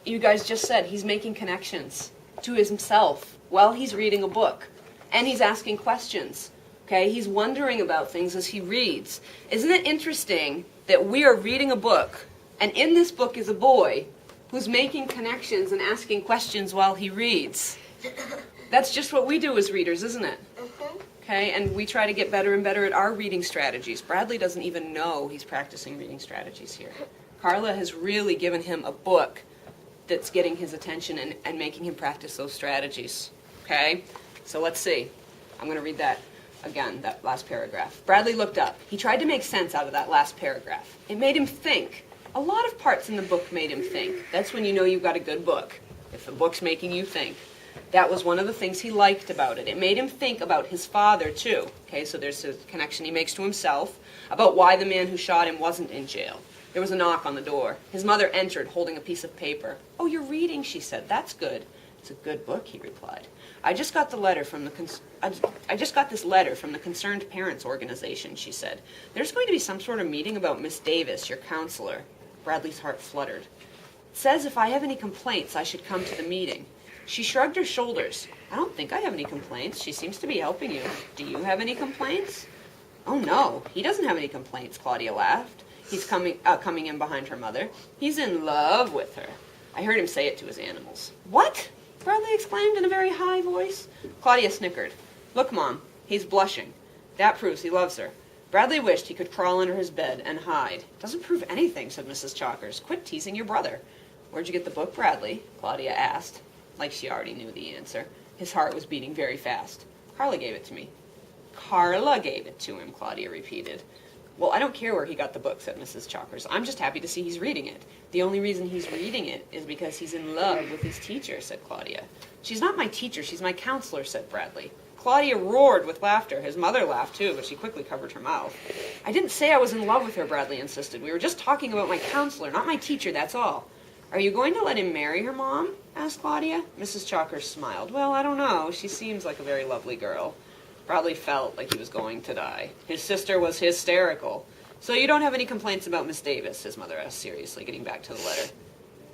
you guys just said, he's making connections to himself while he's reading a book. And he's asking questions. Okay? He's wondering about things as he reads. Isn't it interesting that we are reading a book, and in this book is a boy who's making connections and asking questions while he reads? That's just what we do as readers, isn't it? Okay, and we try to get better and better at our reading strategies. Bradley doesn't even know he's practicing reading strategies here. Carla has really given him a book that's getting his attention and making him practice those strategies. Okay, so let's see. I'm going to read that again, that last paragraph. Bradley looked up. He tried to make sense out of that last paragraph. It made him think. A lot of parts in the book made him think. That's when you know you've got a good book, if the book's making you think. That was one of the things he liked about it. It made him think about his father, too. Okay, so there's a connection he makes to himself, about why the man who shot him wasn't in jail. There was a knock on the door. His mother entered, holding a piece of paper. "Oh, you're reading," she said. "That's good." "It's a good book," he replied. I just got this letter from the Concerned Parents Organization," she said. "There's going to be some sort of meeting about Miss Davis, your counselor." Bradley's heart fluttered. "It says if I have any complaints, I should come to the meeting." She shrugged her shoulders. "I don't think I have any complaints. She seems to be helping you. Do you have any complaints?" "Oh, no, he doesn't have any complaints," Claudia laughed. He's coming in behind her mother. "He's in love with her. I heard him say it to his animals." "What?" Bradley exclaimed in a very high voice. Claudia snickered. "Look, Mom, he's blushing. That proves he loves her." Bradley wished he could crawl under his bed and hide. "Doesn't prove anything," said Mrs. Chalkers. "Quit teasing your brother." "Where'd you get the book, Bradley?" Claudia asked, like she already knew the answer. His heart was beating very fast. "Carla gave it to me." "Carla gave it to him," Claudia repeated. "Well, I don't care where he got the book," said Mrs. Chalkers. "I'm just happy to see he's reading it. The only reason he's reading it is because he's in love with his teacher," said Claudia. "She's not my teacher, she's my counselor," said Bradley. Claudia roared with laughter. His mother laughed too, but she quickly covered her mouth. "I didn't say I was in love with her," Bradley insisted. "We were just talking about my counselor, not my teacher, that's all." "Are you going to let him marry her, Mom?" asked Claudia. Mrs. Chalkers smiled. "Well, I don't know. She seems like a very lovely girl." Bradley felt like he was going to die. His sister was hysterical. "So you don't have any complaints about Miss Davis?" his mother asked seriously, getting back to the letter.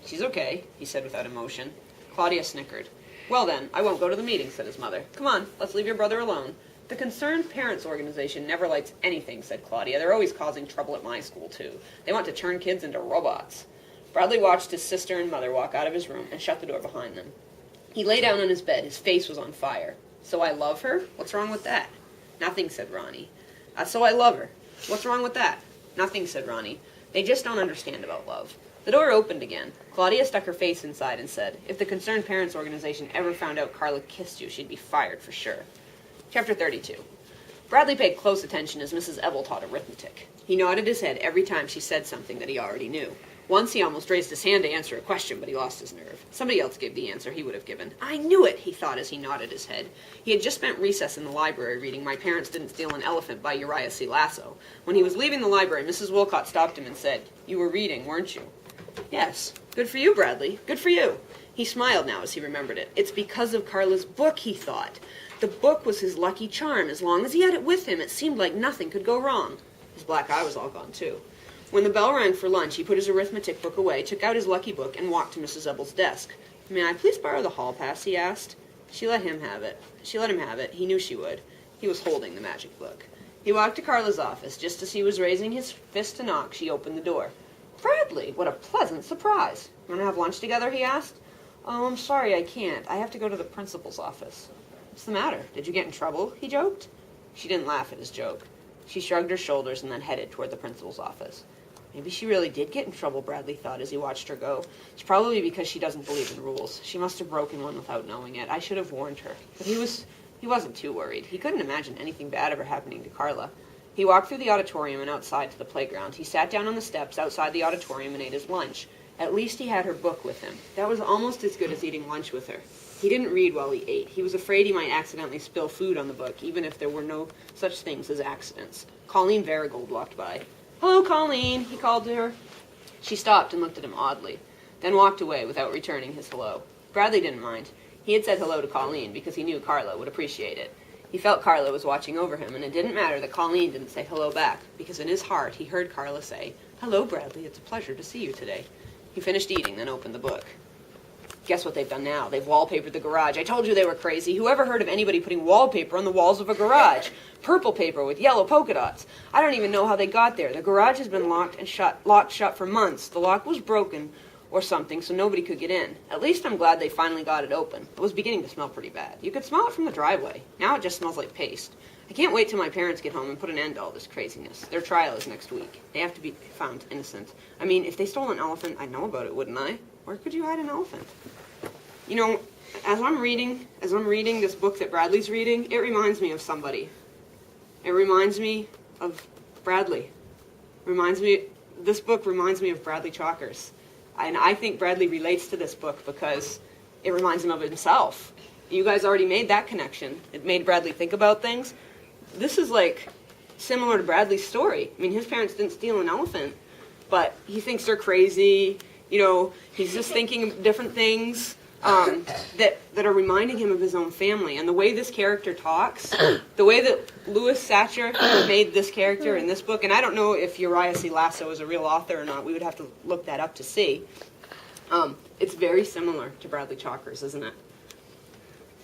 "She's okay," he said without emotion. Claudia snickered. "Well then, I won't go to the meeting," said his mother. "Come on, let's leave your brother alone." "The Concerned Parents Organization never likes anything," said Claudia. "They're always causing trouble at my school, too. They want to turn kids into robots." Bradley watched his sister and mother walk out of his room and shut the door behind them. He lay down on his bed. His face was on fire. "So I love her? What's wrong with that?" "Nothing," said Ronnie. "So I love her. What's wrong with that?" "Nothing," said Ronnie. "They just don't understand about love." The door opened again. Claudia stuck her face inside and said, "If the Concerned Parents Organization ever found out Carla kissed you, she'd be fired for sure." Chapter 32. Bradley paid close attention as Mrs. Ebel taught arithmetic. He nodded his head every time she said something that he already knew. Once he almost raised his hand to answer a question, but he lost his nerve. Somebody else gave the answer he would have given. "I knew it," he thought as he nodded his head. He had just spent recess in the library reading My Parents Didn't Steal an Elephant by Uriah C. Lasso. When he was leaving the library, Mrs. Wilcott stopped him and said, "You were reading, weren't you?" "Yes." "Good for you, Bradley. Good for you." He smiled now as he remembered it. It's because of Carla's book, he thought. The book was his lucky charm. As long as he had it with him, it seemed like nothing could go wrong. His black eye was all gone, too. When the bell rang for lunch, he put his arithmetic book away, took out his lucky book, and walked to Mrs. Ebel's desk. "May I please borrow the hall pass?" he asked. She let him have it. He knew she would. He was holding the magic book. He walked to Carla's office. Just as he was raising his fist to knock, she opened the door. "Bradley, what a pleasant surprise. Want to have lunch together?" he asked. "Oh, I'm sorry, I can't. I have to go to the principal's office." "What's the matter? Did you get in trouble?" he joked. She didn't laugh at his joke. She shrugged her shoulders and then headed toward the principal's office. Maybe she really did get in trouble, Bradley thought as he watched her go. It's probably because she doesn't believe in rules. She must have broken one without knowing it. I should have warned her. But he wasn't too worried. He couldn't imagine anything bad ever happening to Carla. He walked through the auditorium and outside to the playground. He sat down on the steps outside the auditorium and ate his lunch. At least he had her book with him. That was almost as good as eating lunch with her. He didn't read while he ate. He was afraid he might accidentally spill food on the book, even if there were no such things as accidents. Colleen Varigold walked by. "Hello, Colleen," he called to her. She stopped and looked at him oddly, then walked away without returning his hello. Bradley didn't mind. He had said hello to Colleen because he knew Carla would appreciate it. He felt Carla was watching over him, and it didn't matter that Colleen didn't say hello back, because in his heart he heard Carla say, "Hello, Bradley, it's a pleasure to see you today." He finished eating, then opened the book. Guess what they've done now? They've wallpapered the garage. I told you they were crazy. Whoever heard of anybody putting wallpaper on the walls of a garage? Purple paper with yellow polka dots. I don't even know how they got there. The garage has been locked shut for months. The lock was broken or something, so nobody could get in. At least I'm glad they finally got it open. It was beginning to smell pretty bad. You could smell it from the driveway. Now it just smells like paste. I can't wait till my parents get home and put an end to all this craziness. Their trial is next week. They have to be found innocent. I mean, if they stole an elephant, I'd know about it, wouldn't I? Where could you hide an elephant? You know, as I'm reading this book that Bradley's reading, it reminds me of somebody. It reminds me of Bradley. This book reminds me of Bradley Chalkers. And I think Bradley relates to this book because it reminds him of himself. You guys already made that connection. It made Bradley think about things. This is like similar to Bradley's story. I mean, his parents didn't steal an elephant, but he thinks they're crazy. You know, he's just thinking of different things that are reminding him of his own family. And the way this character talks, the way that Louis Satcher made this character in this book, and I don't know if Uriah C. Lasso is a real author or not. We would have to look that up to see. It's very similar to Bradley Chalkers, isn't it?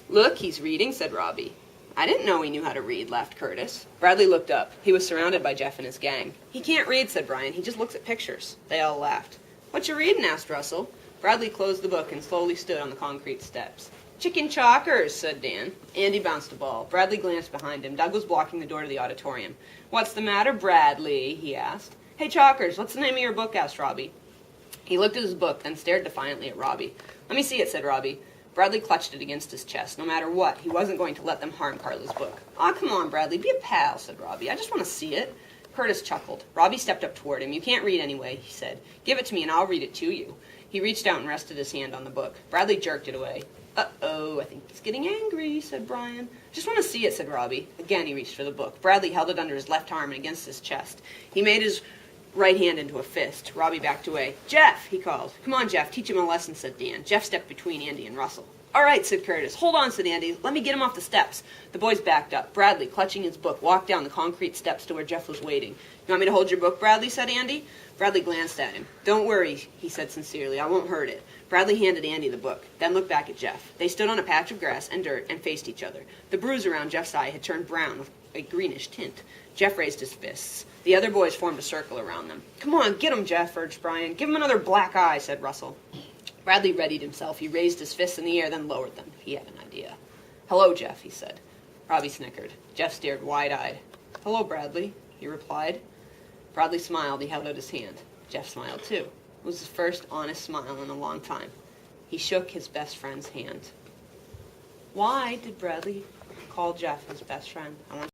Look, he's reading, said Robbie. I didn't know he knew how to read, laughed Curtis. Bradley looked up. He was surrounded by Jeff and his gang. He can't read, said Brian. He just looks at pictures. They all laughed. What you reading? Asked Russell. Bradley closed the book and slowly stood on the concrete steps. Chicken Chalkers, said Dan. Andy bounced a ball. Bradley glanced behind him. Doug was blocking the door to the auditorium. What's the matter, Bradley? He asked. Hey, Chalkers, what's the name of your book? Asked Robbie. He looked at his book, then stared defiantly at Robbie. Let me see it, said Robbie. Bradley clutched it against his chest. No matter what, he wasn't going to let them harm Carla's book. Aw, come on, Bradley, be a pal, said Robbie. I just want to see it. Curtis chuckled. Robbie stepped up toward him. You can't read anyway, he said. Give it to me and I'll read it to you. He reached out and rested his hand on the book. Bradley jerked it away. Uh-oh, I think he's getting angry, said Brian. Just want to see it, said Robbie. Again, he reached for the book. Bradley held it under his left arm and against his chest. He made his right hand into a fist. Robbie backed away. Jeff, he called. Come on, Jeff, teach him a lesson, said Dan. Jeff stepped between Andy and Russell. All right, said Curtis. Hold on, said Andy. Let me get him off the steps. The boys backed up. Bradley, clutching his book, walked down the concrete steps to where Jeff was waiting. You want me to hold your book, Bradley, said Andy. Bradley glanced at him. Don't worry, he said sincerely. I won't hurt it. Bradley handed Andy the book, then looked back at Jeff. They stood on a patch of grass and dirt and faced each other. The bruise around Jeff's eye had turned brown with a greenish tint. Jeff raised his fists. The other boys formed a circle around them. Come on, get him, Jeff, urged Brian. Give him another black eye, said Russell. Bradley readied himself. He raised his fists in the air, then lowered them. He had an idea. Hello, Jeff, he said. Robbie snickered. Jeff stared wide-eyed. Hello, Bradley, he replied. Bradley smiled. He held out his hand. Jeff smiled, too. It was his first honest smile in a long time. He shook his best friend's hand. Why did Bradley call Jeff his best friend? I want